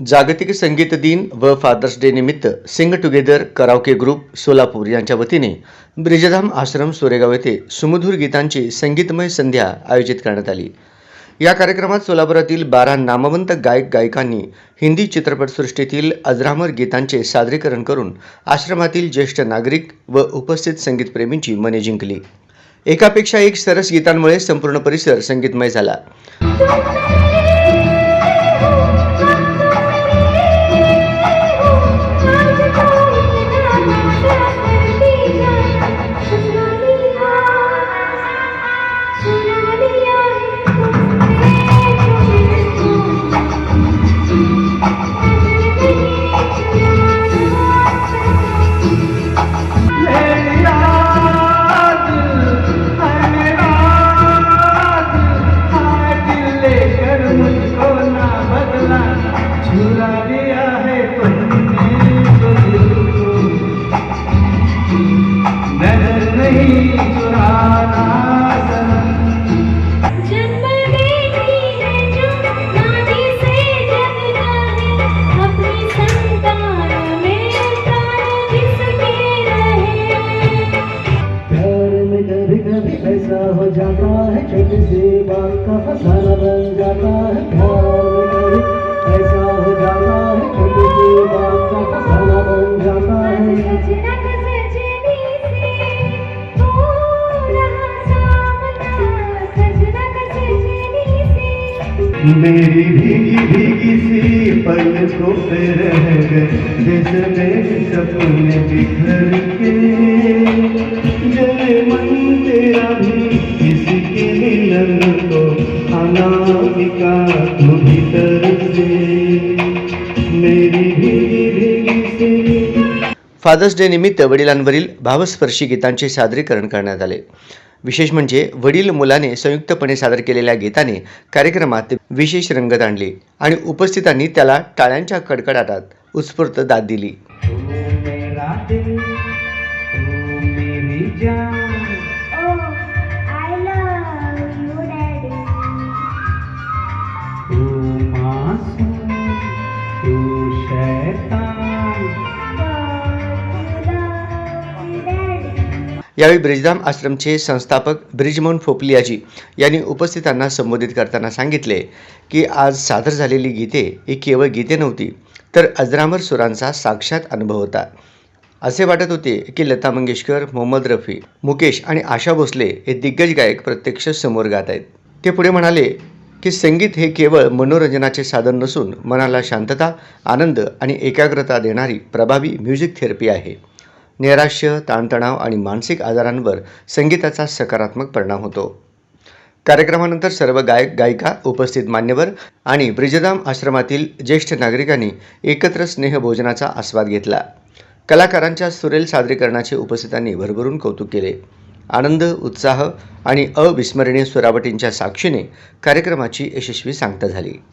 जागतिक संगीत दिन व फादर्स डे निमित्त Singh together karaoke group Solapur यांच्या वतीने ब्रिजधाम आश्रम सोरेगाव येथे सुमधुर गीतांची संगीतमय संध्या आयोजित करण्यात आली। या कार्यक्रमात सोलापुरातील 12 नामवंत गायक गायिकांनी हिंदी चित्रपटसृष्टीतील अजरामर गीतांचे सादरीकरण करून आश्रमातील ज्येष्ठ नागरिक व उपस्थित संगीतप्रेमींची मने जिंकली। एकापेक्षा एक सरस गीतांमुळे संपूर्ण परिसर संगीतमय झाला। ऐसा हो जाता है छोटी सी बात का फसाना बन जाता है। प्यार में कभी ऐसा हो जाता है छोटी सी बात का फसाना बन जाता है। मेरी भीगी भीगी सी पलकों पे रह गए जैसे मेरे सपने बिखर के। जले मन तेरा भी किसी के मिलन को अनामिका तू भीतर से मेरी भीगी भीगी सी। फादर्स डे निमित्त वडिलांवरील भावस्पर्शी गीतांचे सादरीकरण करण्यात आले। विशेष म्हणजे वडील मुलाने संयुक्तपणे सादर केलेल्या गीताने कार्यक्रमात विशेष रंगत आणली आणि उपस्थितांनी त्याला टाळ्यांच्या कडकडाटात उत्स्फूर्त दाद दिली। यावेळी ब्रिजधाम आश्रमचे संस्थापक ब्रिजमोहन फोपलियाजी यांनी उपस्थितांना संबोधित करताना सांगितले की आज सादर झालेली गीते ही केवळ गीते नव्हती तर अजरामर सुरांचा साक्षात अनुभव होता। असे वाटत होते की लता मंगेशकर, मोहम्मद रफी, मुकेश आणि आशा भोसले हे दिग्गज गायक प्रत्यक्ष समोर गात आहेत। ते पुढे म्हणाले की संगीत हे केवळ मनोरंजनाचे साधन नसून मनाला शांतता, आनंद आणि एकाग्रता देणारी प्रभावी म्युझिक थेरपी आहे। नैराश्य, ताणतणाव आणि मानसिक आजारांवर संगीताचा सकारात्मक परिणाम होतो। कार्यक्रमानंतर सर्व गायक गायिका, उपस्थित मान्यवर आणि ब्रिजधाम आश्रमातील ज्येष्ठ नागरिकांनी एकत्र स्नेहभोजनाचा आस्वाद घेतला। कलाकारांच्या सुरेल सादरीकरणाचे उपस्थितांनी भरभरून कौतुक केले। आनंद, उत्साह आणि अविस्मरणीय सुरावटींच्या साक्षीने कार्यक्रमाची यशस्वी सांगता झाली।